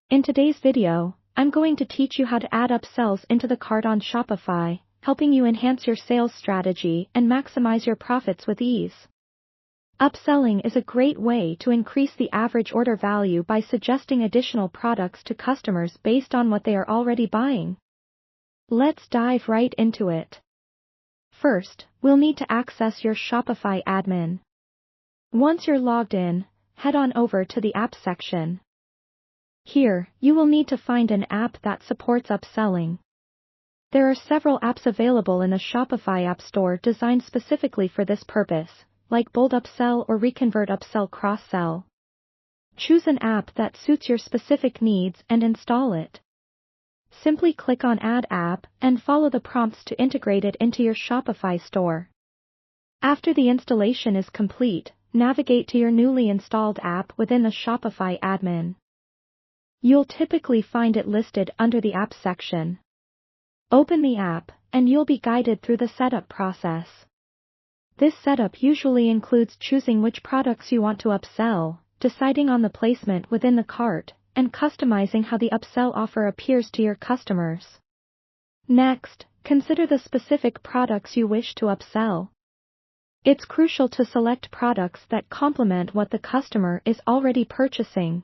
In today's video, I'm going to teach you how to add upsells into the cart on Shopify, helping you enhance your sales strategy and maximize your profits with ease. Upselling is a great way to increase the average order value by suggesting additional products to customers based on what they are already buying. Let's dive right into it. First, we'll need to access your Shopify admin. Once you're logged in, head on over to the Apps section. Here, you will need to find an app that supports upselling. There are several apps available in the Shopify App Store designed specifically for this purpose, like Bold Upsell or Reconvert Upsell Cross-Sell. Choose an app that suits your specific needs and install it. Simply click on Add App and follow the prompts to integrate it into your Shopify store. After the installation is complete, navigate to your newly installed app within the Shopify admin. You'll typically find it listed under the Apps section. Open the app, and you'll be guided through the setup process. This setup usually includes choosing which products you want to upsell, deciding on the placement within the cart, and customizing how the upsell offer appears to your customers. Next, consider the specific products you wish to upsell. It's crucial to select products that complement what the customer is already purchasing.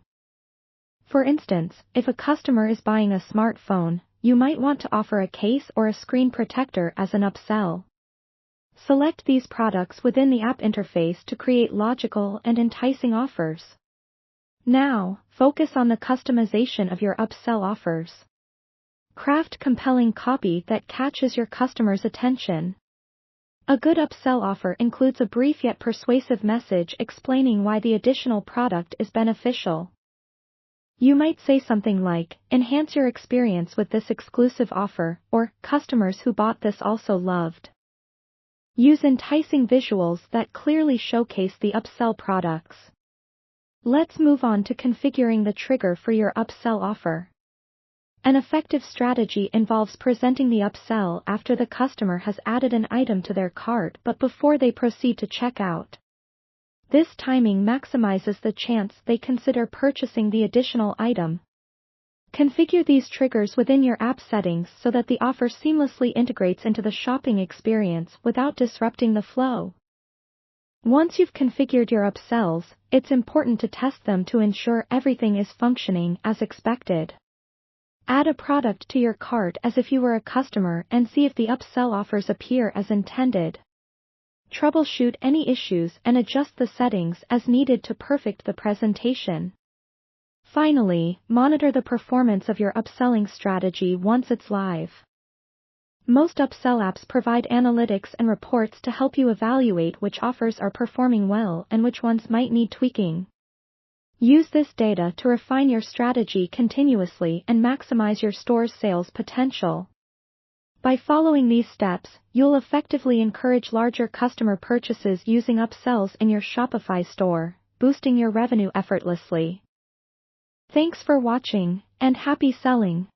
For instance, if a customer is buying a smartphone, you might want to offer a case or a screen protector as an upsell. Select these products within the app interface to create logical and enticing offers. Now, focus on the customization of your upsell offers. Craft compelling copy that catches your customer's attention. A good upsell offer includes a brief yet persuasive message explaining why the additional product is beneficial. You might say something like, "Enhance your experience with this exclusive offer," or "Customers who bought this also loved." Use enticing visuals that clearly showcase the upsell products. Let's move on to configuring the trigger for your upsell offer. An effective strategy involves presenting the upsell after the customer has added an item to their cart but before they proceed to checkout. This timing maximizes the chance they consider purchasing the additional item. Configure these triggers within your app settings so that the offer seamlessly integrates into the shopping experience without disrupting the flow. Once you've configured your upsells, it's important to test them to ensure everything is functioning as expected. Add a product to your cart as if you were a customer and see if the upsell offers appear as intended. Troubleshoot any issues and adjust the settings as needed to perfect the presentation. Finally, monitor the performance of your upselling strategy once it's live. Most upsell apps provide analytics and reports to help you evaluate which offers are performing well and which ones might need tweaking. Use this data to refine your strategy continuously and maximize your store's sales potential. By following these steps, you'll effectively encourage larger customer purchases using upsells in your Shopify store, boosting your revenue effortlessly. Thanks for watching, and happy selling!